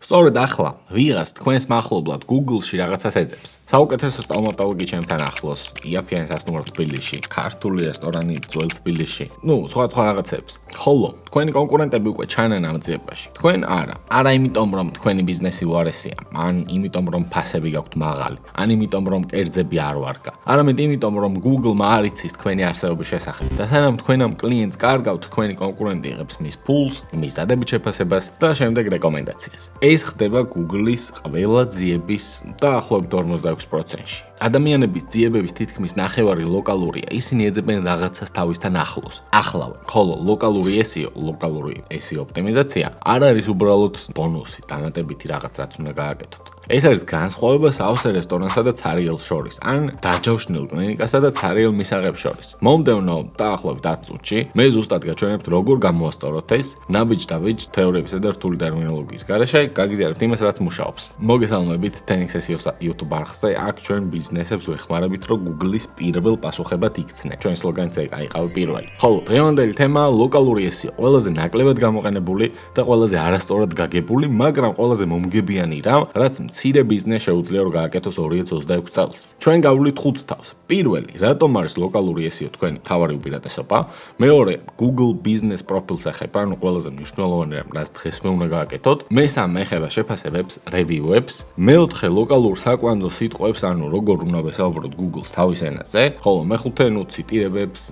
სწორედ ახლა ვიღას თქვენს მახლობლად Google-ში რაღაცას ეძებს. საუკეთესო სტომატოლოგი ჩემთან ახლოს, იაფიანი სასტუმრო თბილისში, ქართული რესტორანი ძველ თბილისში. სხვა რაღაცებს. ხოლო თქვენი კონკურენტები უკვე ჩანენ ამ ძიებაში. თქვენ არა. არა იმიტომ რომ თქვენი ბიზნესი უარესია, ან იმიტომ რომ ფასები გაქვთ მაღალი, ან იმიტომ რომ კერძები არ ვარგა. არამედ იმიტომ რომ Google-მა არ იცის თქვენი არსებობის შესახებ. და სანამ თქვენ ამ კლიენტს კარგავთ, თქვენი კონკურენტი იღებს მის ფულს, მის დადებით შეფასებას და შემდეგ რეკომენდაციას. ეს ხდება Google-ის ყველა ძიების დაახლოებით 46%-ში. ადამიანების ძიებების თითქმის ნახევარი ლოკალურია. ისინი ეძებენ რაღაცას თავისთან ახლოს. ახლავე. ხოლო ლოკალური SEO ოპტიმიზაცია არ არის უბრალოდ ბონუსი, დამატებითი რაღაც რაც უნდა გააკეთოთ. ეს არის განსხვავება საოცრ რესტორანსა და ცარიელს შორის, ან დაჯავშნილ კლინიკასა და ცარიელ მისაღებს შორის. მომდევნო დაახლოებით 10 წუთში მე ზუსტად გაჩვენებთ როგორ გამოვასწოროთ ეს ნაბიჯ-დაბიჯ თეორიებისა და რთული ტერმინოლოგიის გარეშე, გაგიზიარებთ იმას, რაც მუშაობს. მოგესალმებით Tenix SEO-ს YouTube არხზე, აქ ჩვენ ბიზნესებს ვეხმარებით, რომ Google-ის პირველ პასუხებად იქცნენ. ჩვენ სლოგანიც აიყავი პირველი. ხოლო დღევანდელი თემა ლოკალური SEO, ყველაზე ნაკლებად გამოყენებული და ყველაზე არასწორად გაგებული, მაგრამ ყველაზე მომგებიანი რამ, რაც მცირე ბიზნეს შეუძლია რომ გააკეთოს 2026 წელს. ჩვენ გავვლით 5 თავს. პირველი, რატომ არის ლოკალური SEO თქვენი მთავარი უპირატესობა? მეორე, Google Business Profile-ს ეხება, ანუ ყველაზე მნიშვნელოვანი რამ, რაც დღეს მე უნდა გააკეთოთ. მესამე ეხება შეფასებებს, რევიუებს. მეოთხე, ლოკალურ საკვანძო სიტყვებს, ანუ როგორ უნდა ვესაუბროთ Google-ს თავის ენაზე. ხოლო მეხუთე, ციტირებებს,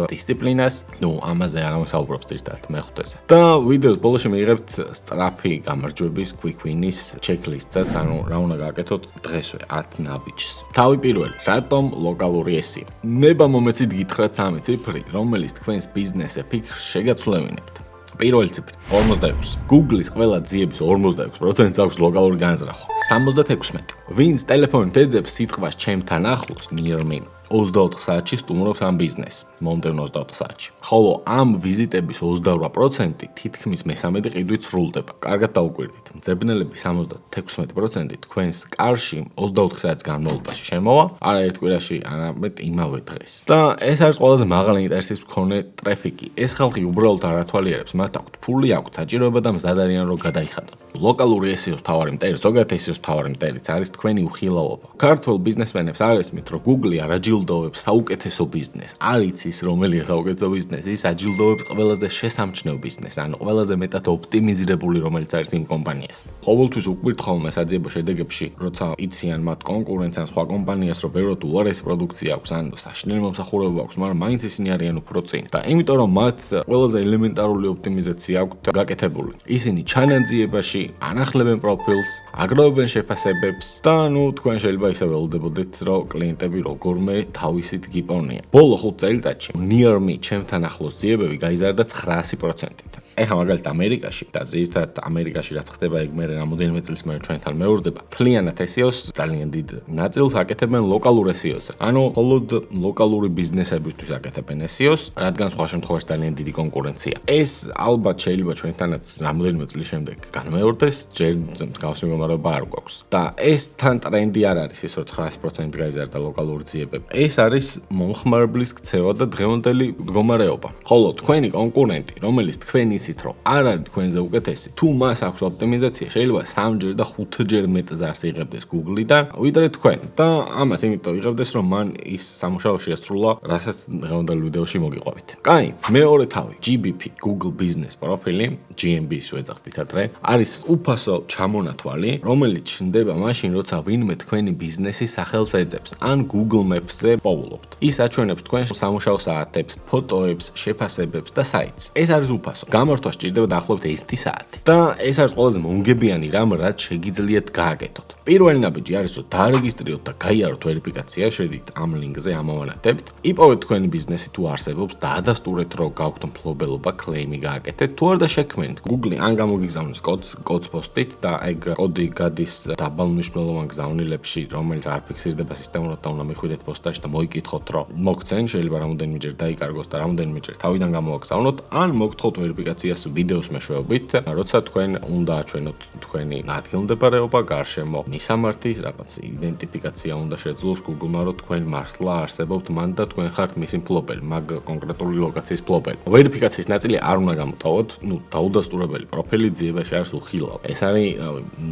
დისციპლინას, ამაზე არ ვისაუბრობ ზირთად მეხუთეზე. და ვიდეოს ბოლოში მიიღებთ სწრაფი გამარჯვების quick win-ის checklist-ს, ანუ რა უნდა გააკეთოთ დღესვე 10 ნაბიჯს. თავი პირველი, რატომ ლოკალური SEO? ნება მომეცით გითხრათ 3 ციფრი, რომელიც თქვენს ბიზნეს ეფექტს შეგაცვლევინებთ. პირველი ციფრი 46. Google-ის ყველა ძიების 46% აქვს ლოკალური განზრახვა. 76. ვინც ტელეფონით ეძებს სიტყვას ჩემთან ახლოს, near me 24 საათში სტუმრობს ამ ბიზნესს, მომდევნო 24 საათში. ხოლო ამ ვიზიტების 28% თითქმის მე-13 ყიდვით სრულდება. კარგად დაუკვირდით. მძებნელების 76% თქვენს კარში 24 საათის განმავლობაში შემოვა, არა ერთ კვირაში, არამედ იმავე დღეს. და ეს არის ყველაზე მაღალი ინტერესის მქონე ტრაფიკი. ეს ხალხი უბრალოდ არ ათვალიერებს, მათ აქვთ ფული, აქვთ საჭიროება და მზად არიან რომ გადაიხადონ. ლოკალური SEO-ს თავარი მტერი, ზოგადად SEO-ს თავარი მტერიც არის თქვენი უხილავობა. ქართველ ბიზნესმენებს არ ესმით, რომ Google არ აჯილდოვებს საუკეთესო ბიზნესს. არ იცის რომელია საუკეთესო ბიზნესი, ის აჯილდოვებს ყველაზე შესამჩნევ ბიზნესს, ანუ ყველაზე მეტად ოპტიმიზირებული, რომელიც არის იმ კომპანიას. ყოველთვის უკვირთ ხოლმე საძიებო შედეგებში, როცა იციან მათ კონკურენტს ან სხვა კომპანიას, რომ ბევრად უარესი პროდუქცია აქვს, ან საშინელი მომსახურება აქვს, მაგრამ მაინც ისინი არიან უფრო წინ. და იმიტომ რომ მათ ყველაზე ელემენტარული ოპტიმიზაცია აქვთ გაკეთებული. ისინი ჩანან ძიებაში, ანახლებენ პროფილს, აგროვებენ შეფასებებს და თქვენ შეიძლება ისე ველოდებოდეთ, რომ კლიენტები როგორმე თავისით გიპოვნიან. ბოლო 5 წელიწადში near me ჩემთან ახლოს ძიებები გაიზარდა 900%-ით. ეხლა მაგალითად ამერიკაში და ზირთად ამერიკაში რაც ხდება ეგ მე რამოდენიმე წლის მერე ჩვენთან მეორდება. თლიანად SEO-ს ძალიან დიდ ნაწილს აკეთებენ ლოკალურ SEO-ზე. ანუ მხოლოდ ლოკალური ბიზნესებისთვის აკეთებენ SEO-ს, რადგან სხვა შემთხვევაში ძალიან დიდი კონკურენცია. ეს ალბათ შეიძლება ჩვენთანაც რამოდენიმე წლის შემდეგ განმეორდეს, ჯერ მსგავსი მდგომარეობა არ გვაქვს. და ეს თან ტრენდი არ არის ის, რომ 900% გაიზარდა ლოკალური ძიებები. ეს არის მომხმარებლის ქცევა და დღევანდელი მდგომარეობა. ხოლო თქვენი კონკურენტი, რომელიც თქვენ იცით, რომ არ არის თქვენზე უკეთესი, თუ მას აქვს ოპტიმიზაცია, შეიძლება 3-ჯერ და 5-ჯერ მეტ ზარს იღებდეს Google-დან, ვიდრე თქვენ. და ამას იმიტომ იღებდეს, რომ მან ის სამუშაო შეასრულა, რასაც დღევანდელ ვიდეოში მოგიყვებით. კაი, მეორე თავი, GBP, Google Business Profile, GMB-ს ვეძახდით ადრე, არის უფასო ჩამონათვალი, რომელიც ჩნდება მაშინ, როცა ვინმე თქვენი ბიზნესის სახელს ეძებს, ან Google Maps-ზე პოულობთ. ის აჩვენებს თქვენ სამუშაო საათებს, ფოტოებს, შეფასებებს და საიტს. ეს არის უფასო. გამართვა სჭირდება დაახლოებით 1 საათი. და ეს არის ყველაზე მომგებიანი რამ, რაც შეგიძლიათ გააკეთოთ. პირველი ნაბიჯი არის, რომ დაარეგისტრიროთ და გაიაროთ ვერიფიკაცია, შედით ამ ლინკზე ამოვანათებთ. იპოვეთ თქვენი ბიზნესი თუ არსებობს, დაადასტურეთ, რომ გაქვთ მფლობელობა, კლეიმი გააკეთეთ. თუ არ დაშექმნით, Google ან გამოგიგზავნოს კოდს პოსტით და ეგ კოდი გადის დაბალ მნიშვნელოვან გზავნილებში, რომელიც არ ფიქსირდება სისტემურად და უნდა მიხვიდეთ პოსტაში და მოიკითხოთ, რომ მოგცენ, შეიძლება რამოდენიმეჯერ დაიკარგოს და რამოდენიმეჯერ თავიდან გამოვაგზავნოთ, ან მოგთხოვთ ვერიფიკაცია ინფორმაციას ვიდეოს მეშვეობით, როცა თქვენ უნდა აჩვენოთ თქვენი ადგილმდებარეობა, გარშემო მისამართის რაღაც იდენტიფიკაცია უნდა შეძლოს Google-მა, რომ თქვენ მართლა არსებობთ მან და თქვენ ხართ მისი მფლობელი, მაგ კონკრეტული ლოკაციის მფლობელი. ვერიფიკაციის ნაწილი არ უნდა გამოტოვოთ, დაუდასტურებელი პროფილი ძიებაში არის უხილავ. ეს არის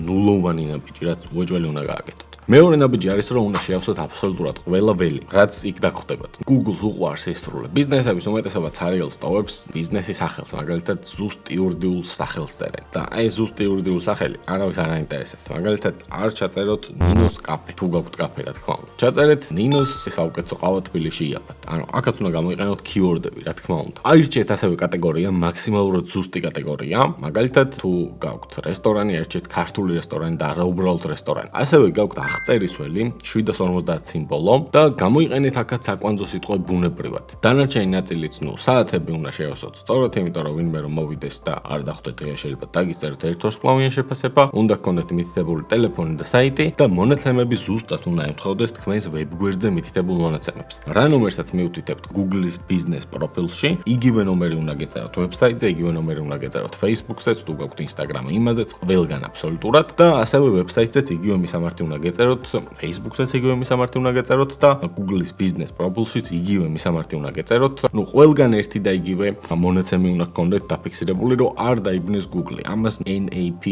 ნულოვანი ნაბიჯი, რაც უეჭველი უნდა გააკეთოთ. მეორე ნაბიჯი არის, რომ უნდა შეავსოთ აბსოლუტურად ყველა ველი, რაც იქ დაგხვდებათ. Google-ს უყვარს ისრული ბიზნესების უმეტესობა ცარიელს ტოვებს ბიზნესის სახელს, მაგალითად ზუსტ იურიდიულ სახელს წერენ. და აი ზუსტ იურიდიულ სახელი არავის არ აინტერესებთ. მაგალითად არ ჩაწეროთ ნინოს კაფე, თუ გაქვთ კაფე, რა თქმა უნდა. ჩაწერეთ ნინოს საუკეთესო ყავა თბილისში იაფად. ანუ აქაც უნდა გამოიყენოთ keyword-ები, რა თქმა უნდა. აირჩიეთ ასევე კატეგორია, მაქსიმალურად ზუსტი კატეგორია. მაგალითად, თუ გაქვთ რესტორანი, აირჩიეთ ქართული რესტორანი და არა უბრალოდ რესტორანი. ასევე გაქვთ აღწერისველი 750 სიმბოლო და გამოიყენეთ აქაც საკვანძო სიტყვა ბუნებრივად. დანარჩენი ნაწილიც, საათები უნდა შეავსოთ სწორად, იმიტომ რომ ვინმე რომ მოვიდეს და არ დახვდეთ დღე შეიძლება დაგისწეროთ ერთვარსკვლავიან შეფასება, უნდა გქონდეთ მითითებული ტელეფონი და საიტი და მონაცემები ზუსტად უნდა ემთხვეოდეს თქვენს ვებგვერდზე მითითებულ მონაცემებს. რა ნომერსაც მიუთითებთ Google-ის ბიზნეს პროფილში, იგივე ნომერი უნდა გეწეროთ ვებსაიტზე, იგივე ნომერი უნდა გეწეროთ Facebook-ზეც, თუ გაქვთ Instagram, იმაზეც ყველგან აბსოლუტურად და ასევე ვებსაიტზეც იგივე მისამართი უნდა გეწეროთ, Facebook-ზეც იგივე მისამართი უნდა გეწეროთ და Google-ის ბიზნეს პროფილშიც იგივე მისამართი უნდა გეწეროთ. ყველგან ერთი და იგივე მონაცემი უნდა გქონდეთ დაფიქსირებული, რომ არ დაიბნეს Google-ი. ამას NAP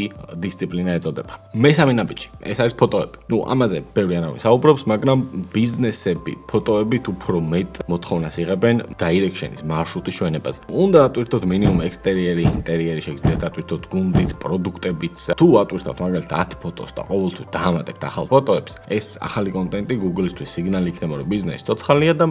დისციპლინა ეწოდება. მესამე ნაბიჯი, ეს არის ფოტოები. ამაზე ბევრი არავის საუბრობს, მაგრამ ბიზნესები ფოტოებით უფრო მეტ მოთხოვნას იღებენ direction-ის მარშრუტის ჩვენებაზე. უნდა ატვირთოთ მინიმუმ ექსტერიერი, ინტერიერი, შეგიძლიათ ატვირთოთ გუნდიც, პროდუქტებიც. თუ ატვირთოთ მაგალითად 10 ფოტოს და ყოველთვის დაამატებთ ახალ ფოტოებს, ეს ახალი კონტენტი Google-ისთვის სიგნალი იქნება, რომ ბიზნესი ცოცხალია და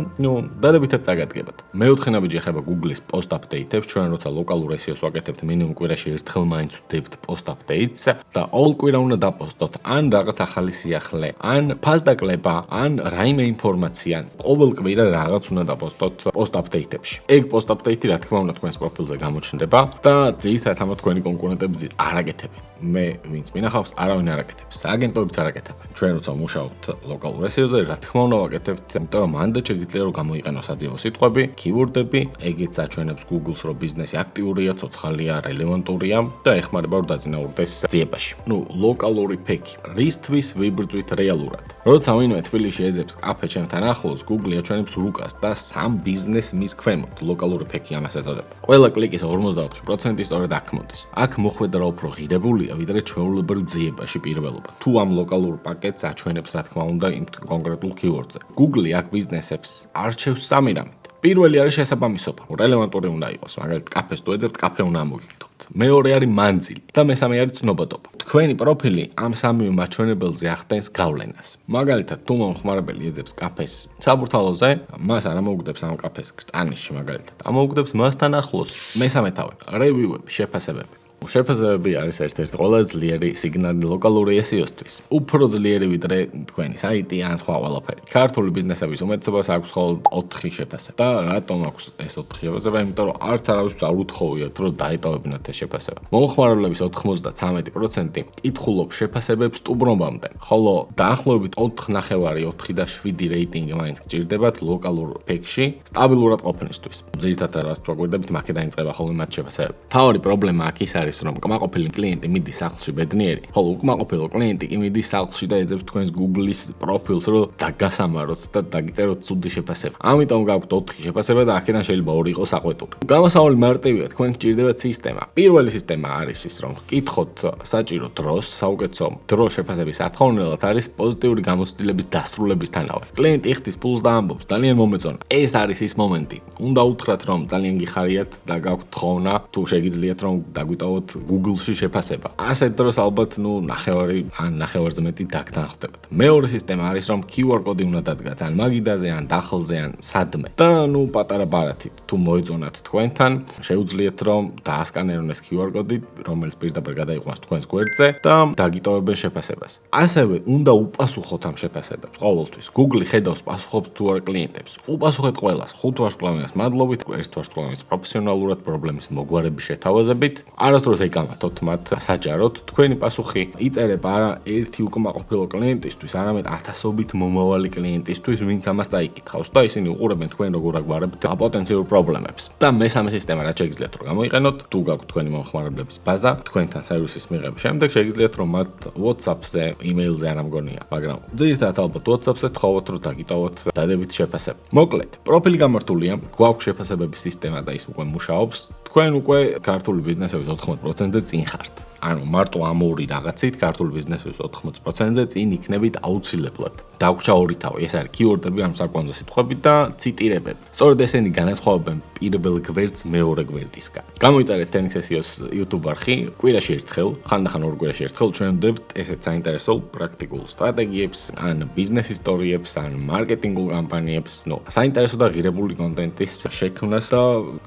დადებითად წაგადგებათ. მეოთხე ნაბიჯი ეხება Google-ის post update-ებს. ჩვენ როცა ლოკალურ SEO-ს ვაკეთებთ, მინიმუმ კვირაში ერთხელ მაინც ვდებთ post updates და ყოველ კვირა უნდა დაპოსტოთ ან რაღაც ახალი სიახლე, ან ფასდაკლება, ან რაიმე ინფორმაცია. ყოველ კვირა რაღაც უნდა დაპოსტოთ post update-ებში. ეგ post update-ი რა თქმა უნდა თქვენს პროფილზე გამოჩნდება და ძირითადად ამ თქვენი კონკურენტები არ აკეთებენ. მე ვინც მინახავს, არავინ არ აკეთებს. სააგენტოებიც არ აკეთებენ. ჩვენ როცა მუშაობთ ლოკალურ SEO-ზე, რა თქმა უნდა ვაკეთებთ, იმიტომ რომ მანდ შეგიძლია რომ გამოიყენოს საძიებო სიტყვები, keyword-ები, ეგეც აჩვენებს Google-ს, რომ ბიზნესი აქტიურია, ცოცხალია, რელევანტურია და ეხმარება რომ დაწინაურდეს ძიებაში. ლოკალური ფექი. რისთვის ვიბრძვით რეალურად? როცა ვინმე თბილისში ეძებს კაფე ჩემთან ახლოს, Google აჩვენებს რუკას და სამ ბიზნეს მის ქვემოთ. ლოკალური ფექი ამას ეწოდება. ყველა კლიკის 54% სწორედ აქ მოდის. აქ მოხვედრა უფრო ღირებულია, ვიდრე ჩვეულებრივ ძიებაში პირველობა. თუ ამ ლოკალურ პაკეტს აჩვენებს, რა თქმა უნდა, იმ კონკრეტულ keyword-ზე. Google აქ ბიზნესებს არჩევს სამი რამით. პირველი არის შესაბამისობა. რელევანტური უნდა იყოს. მაგალითად, კაფეს თუ ეძებთ, კაფე უნდა ამოგიგდოთ. მეორე არის მანძილი და მესამე არის ცნობადობა. თქვენი პროფილი ამ სამივე მაჩვენებელზე ახდენს გავლენას. მაგალითად, თუ მომხმარებელი ეძებს კაფეს საბურთალოზე, მას არ ამოუგდებს ამ კაფეს კრწანიშში, მაგალითად. ამოუგდებს მასთან ახლოს. მესამე თავი, რევიუები, შეფასებები. შეფასებები არის ერთ-ერთი ყველაზე ძლიერი სიგნალი ლოკალური SEO-სთვის. უფრო ძლიერი ვიდრე თქვენი საიტი ან სხვა ყველაფერი. ქართული ბიზნესების უმეტესობას აქვს მხოლოდ 4 შეფასება. და რატომ აქვს ეს 4 შეფასება? იმიტომ რომ არც არავის არ უთხოვიათ, რომ დაეტოვებინათ ეს შეფასება. მომხმარებლების 93% კითხულობს შეფასებებს სტუბრობამდე, ხოლო დაახლოებით 4.5, 4.7 რეიტინგი მაინც გჭირდებათ ლოკალურ ფექში სტაბილურად ყოფნისთვის. ძირითადად რას ვაკვირდებით, მაქედან იწყება ხოლმე მათ შეფასებები. თავი პრობლემა აქ ის არის, რომ კმაყოფილი კლიენტი მიდის სახლში ბედნიერი, ხოლო უკმაყოფილო კლიენტი კი მიდის სახლში და ეძებს თქვენს Google-ის პროფილს, რომ დაგასამაროთ და დაგიწეროთ ცუდი შეფასება. ამიტომ გაქვთ 4 შეფასება და აქედან შეიძლება 2 იყოს აყვეტური. გამოსავალი მარტივია, თქვენ გჭირდებათ სისტემა. პირველი სისტემა არის ის, რომ გკითხოთ საჭირო დროს, საუკეთესო დრო შეფასების ათხოვნელად არის პოზიტიური გამოცდილების დასრულებისთანავე. კლიენტი იხდის ფულს და ამბობს, ძალიან მომეწონა. ეს არის ის მომენტი. უნდა უთხრათ, რომ ძალიან გიხარიათ და გაქვთ თხოვნა, თუ შეგიძლიათ რომ დაგვიტოვოთ Google-ში შეფასება. ასეთ დროს ალბათ ნახევარი ან ნახევარზე მეტი დაგთანხმდებათ. მეორე სისტემა არის, რომ QR კოდი უნდა დადგათ ან მაგიდაზე, ან დახლზე, ან სადმე. და პატარა ბარათით თუ მოეწონათ თქვენთან, შეუძლიათ რომ დაასკანერონ ეს QR კოდი, რომელიც პირდაპირ გადაიყვანს თქვენს გვერდზე და დაგიტოვებენ შეფასებას. ასევე უნდა უპასუხოთ ამ შეფასებებს ყოველთვის. Google ხედავს პასუხობთ თუ არ კლიენტებს. უპასუხეთ ყველას, 5 ვარსკვლავიანს მადლობით, 1 ვარსკვლავიანს პროფესიონალურად პრობლემის მოგვარების შეთავაზებით. არასდროს დროს ეკამათოთ მათ საჯაროდ, თქვენი პასუხი იწერება არა ერთი უკმაყოფილო კლიენტისთვის, არამედ ათასობით მომავალი კლიენტისთვის, ვინც ამას დაიკითხავს და ისინი უყურებენ თქვენ როგორ აგვარებთ პოტენციურ პრობლემებს. და მესამე სისტემა რაც შეგიძლიათ რომ გამოიყენოთ, თუ გაქვთ თქვენი მომხმარებლების ბაზა, თქვენთან სერვისის მიღების შემდეგ შეგიძლიათ რომ მათ WhatsApp-ზე, email-ზე არ ამგონია, მაგრამ ძირითადად ალბათ WhatsApp-ზე თხოვოთ რომ დაგიტოვოთ დადებით შეფასება. მოკლედ, პროფილი გამართულია, გვაქვს შეფასებების სისტემა და ის უკვე მუშაობს. თქვენ უკვე ქართული ბიზნესების 80%-ზე წინ ხართ. ანუ მარტო ამ ორი რაღაცით ქართული ბიზნესების 80%-ზე წინ იქნებით აუცილებლად. დაგვრჩა ორი თავი, ეს არის კიუორდები ამ საკვანძო სიტყვები და ციტირებები. სწორედ ესენი განასხვავებენ პირველ გვერდს მეორე გვერდისგან. გამოიწერეთ TenXSEO-ს YouTube არხი, კვირაში ერთხელ, ხანდახან ორ კვირაში ერთხელ ჩვენ ვდებთ ესეთ საინტერესო პრაქტიკულ სტრატეგიებს, ან ბიზნეს ისტორიებს, ან მარკეტინგულ კამპანიებს, საინტერესო და ღირებული კონტენტის შექმნას და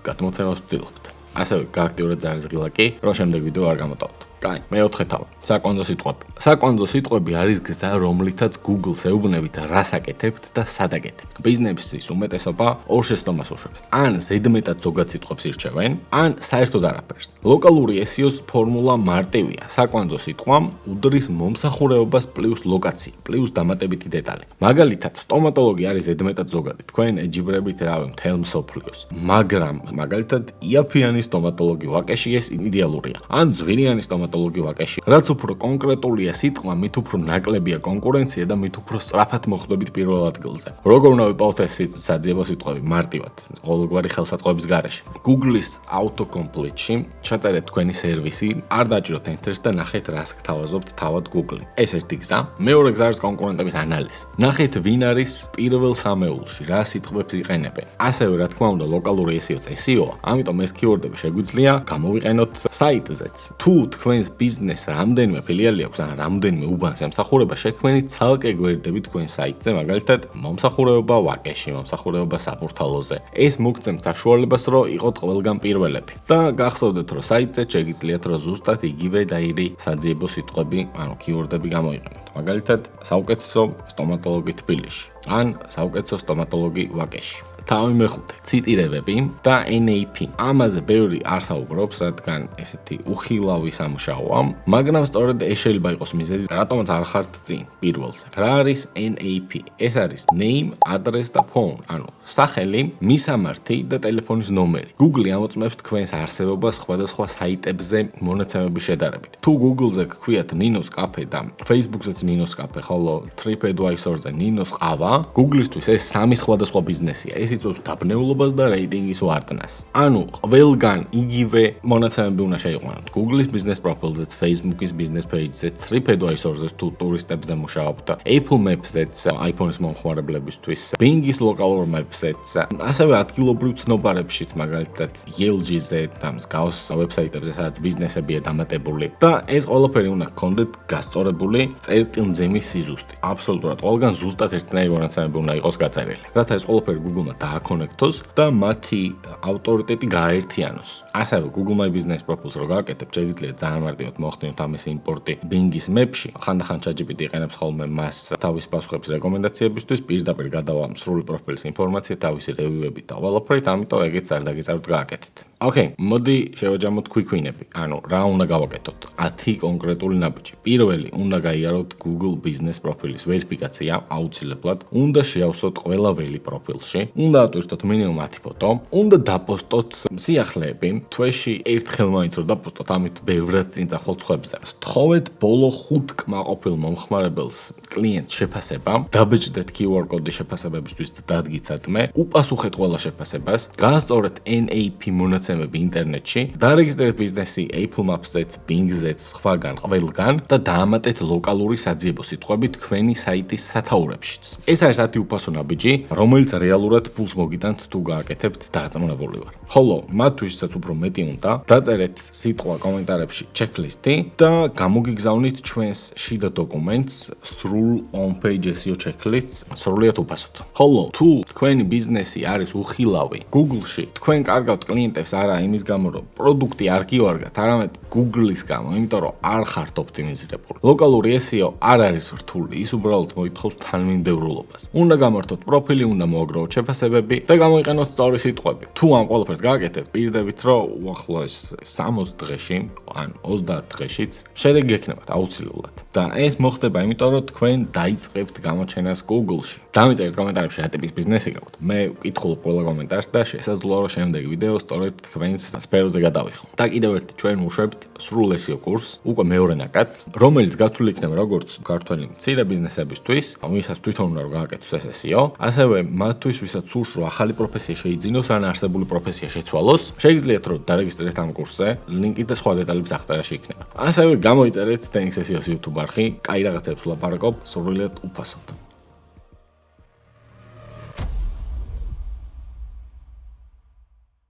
გადმოცემას ვცდილობთ. ასევე გააქტიურეთ ზარისღილა კი, რომ შემდეგ ვიდეო არ გამოტოვოთ. კაი, მეოთხე თავი. საკვანძო სიტყვები. საკვანძო სიტყვები არის გზა, რომლითაც Google-ს ეუბნებით რას აკეთებთ და სად აკეთებთ. ბიზნესის უმეტესობა ორ შეცდომას უშვებს. ან ზედმეტად ზოგად სიტყვებს ირჩევენ, ან საერთოდ არაფერს. ლოკალური SEO-ს ფორმულა მარტივია. საკვანძო სიტყვამ უდრის მომსახურებობას პლუს ლოკაცია, პლუს დამატებითი დეტალი. მაგალითად, სტომატოლოგი არის ზედმეტად ზოგადი. თქვენ ეჯიბრებით რავი მთელ მსოფლიოს. მაგრამ მაგალითად, იაფიანი სტომატოლოგი ვაკეში ეს იდეალურია. ან ძვირიანი სტომატოლოგი ვაკეში. რაც უფრო კონკრეტულია სიტყვა, მით უფრო ნაკლებია კონკურენცია და მით უფრო სწრაფად მოხვდებით პირველ ადგილზე. როგორ უნდა ვიპოვოთ ეს საძიებო სიტყვები მარტივად, ყოველგვარი ხელსაწყოების გარეშე. Google-ის auto-complete-ში ჩაწერეთ თქვენი სერვისი, არ დაჭიროთ enter-ს და ნახეთ რას გთავაზობთ თავად Google-ი. ეს ერთი გზა. მეორე გზა არის კონკურენტების ანალიზი. ნახეთ ვინ არის პირველ სამეულში, რა სიტყვებს იყენებენ. ასევე რა თქმა უნდა ლოკალური SEO-ც SEO-ა, ამიტომ ეს keyword-ები შეგვიძლია გამოვიყენოთ საიტზეც. თუ თქვენს ბიზნესს რამდენიმე ფილიალი აქვს, ან რამდენიმე უბანს ემსახურება, შექმნით ცალკე გვერდები თქვენ საიტზე, მაგალითად, მომსახურება ვაკეში, მომსახურება საფურთალოზე. ეს მოგცემთ საშუალებას, რომ იყოთ ყველგან პირველები. და გახსოვდეთ, რომ საიტზე შეგიძლიათ რომ ზუსტად იგივე დაირი საძიებო სიტყვები, ანუ keyword-ები გამოიყენოთ. მაგალითად, საუკეთესო სტომატოლოგი თბილისში, ან საუკეთესო სტომატოლოგი ვაკეში. თავი მეხუთე, ციტირებები და NAP. ამაზე ბევრი არ საუბრობს, რადგან ესეთი უხილავი სამუშაოა, მაგრამ სწორედ ეს შეიძლება იყოს მიზეზი, რატომაც არ ხართ წინ პირველზე. რა არის NAP? ეს არის name, address და phone, ანუ სახელი, მისამართი და ტელეფონის ნომერი. Google ამოწმებს თქვენს არსებობას სხვადასხვა საიტებზე მონაცემების შედარებით. თუ Google-ზე გქვიათ Ninos Cafe და Facebook-ზეც Ninos Cafe, ხოლო TripAdvisor-ზე Ninos ყავა, Google-ისთვის ეს სამი სხვადასხვა ბიზნესია. ეს იწვევს დაბნეულობას და რეიტინგის ვარდნას. ანუ ყველგან იგივე მონაცემები უნდა შეიყვანოთ. Google-ის ბიზნეს პროფილზეც, Facebook-ის ბიზნეს პეიჯზეც, TripAdvisor-ზეც თუ ტურისტებზე მუშაობთ, Apple Maps-ზეც, iPhone-ის მომხმარებლებისთვის, Bing-ის ლოკალურ Maps-ზეც, ასევე ადგილობრივ ცნობარებშიც, მაგალითად, YLG-ზე და მსგავს ვებსაიტებზე, სადაც ბიზნესებია დამატებული. და ეს ყველაფერი უნდა გქონდეთ გასწორებული წერტილმძიმის სიზუსტი. აბსოლუტურად ყველგან ზუსტად ერთნაირი მონაცემები უნდა იყოს გაწერილი. რათა ეს ყველაფერი Google-მა დააკონექტოს და მათი ავტორიტეტი გააერთიანოს. ასევე Google My Business Profiles რო გააკეთებთ, შეგიძლიათ ძალიან მარტივად მოახდინოთ ამის იმპორტი Bing-ის Maps-ში. ხანდახან ChatGPT იყენებს ხოლმე მას თავის პასუხების რეკომენდაციებისთვის, პირდაპირ გადავა სრული პროფილის ინფორმაცია, თავისი რევიუებით და ყველაფრით, ამიტომ ეგეც არ დაგეწაროთ გააკეთეთ. ოკეი, მოდი შევაჯამოთ quick-win-ები. ანუ რა უნდა გავაკეთოთ? 10 კონკრეტული ნაბიჯი. პირველი, უნდა გაიაროთ Google Business Profiles ვერიფიკაცია, აუცილებლად. უნდა შეავსოთ ყველა ველი პროფილში. უნდა ატვირთოთ მინიმუმ 10 ფოტო. უნდა დაპოსტოთ სიახლეები. თვეში ერთხელ მაინც რომ დაპოსტოთ, ამით ბევრად წინ წახვალთ სხვებზე. სთხოვეთ ბოლო 5 კმაყოფილ მომხმარებელს კლიენტს შეფასება. დაბეჭდეთ QR კოდი შეფასებებისთვის და დადგით სათმე. უპასუხეთ ყველა შეფასებას. განსწორეთ NAP მონაცემები ინტერნეტში. დარეგისტრირეთ ბიზნესი Apple Maps-ზეც, Bing-ზეც, სხვაგან, ყველგან და დაამატეთ ლოკალური საძიებო სიტყვები თქვენი საიტის სათაურებშიც. ეს არის 10 უფასო ნაბიჯი, რომელიც რეალურად ფულს მოგიტანთ თუ გააკეთებთ დარწმუნებული ვარ. ხოლო მათთვისაც უფრო მეტი უნდა დაწერეთ სიტყვა კომენტარებში checklist-ი და გამოგიგზავნით ჩვენს შიდა დოკუმენტს სრულ on-page SEO checklist-ს სრულიად უფასოდ. ხოლო თუ თქვენი ბიზნესი არის უხილავი Google-ში, თქვენ კარგავთ კლიენტებს არა იმის გამო, რომ პროდუქტი არ გიوارგათ, არამედ Google-ის გამო, იმიტომ რომ არ ხართ ოპტიმიზირებული. ლოკალური SEO არ არის რთული, ის უბრალოდ მოითხოვს თანმიმდევრულობას. უნდა გამართოთ პროფილი, უნდა მოაგროვოთ შეფასებები მიღწევები და გამოიყენოთ სწორი სიტყვები. თუ ამ ყველაფერს გააკეთებთ, პირდებით რომ უახლოეს 60 დღეში, ან 30 დღეშიც შედეგი გექნებათ აუცილებლად. და ეს მოხდება იმიტომ, რომ თქვენ დაიწყებთ გამოჩენას Google-ში. დამიწერეთ კომენტარებში რა ტიპის ბიზნესი გაქვთ. მე ვკითხულობ ყველა კომენტარს და შესაძლოა რომ შემდეგი ვიდეო სწორედ თქვენს სფეროზე გადავიხო. და კიდევ ერთი ჩვენ ვუშვებთ სრულ SEO კურსს, უკვე მეორე ნაკადს, რომელიც გათვლილი იქნება როგორც ქართველი მცირე ბიზნესებისთვის, ვისაც თვითონ უნდა რომ გააკეთოს ეს SEO, ასევე მათთვის, ვისაც სურს რომ ახალი პროფესია შეიძინოს ან არსებული პროფესია შეცვალოს, შეგიძლიათ რომ დარეგისტრირდეთ ამ კურსზე, ლინკი და სხვა დეტალები აღწერაში იქნება. ასევე გამოიწერეთ Tenix SEO-ს YouTube არხი, კაი რაღაცებს ვლაპარაკობ, სურვილად უფასოდ.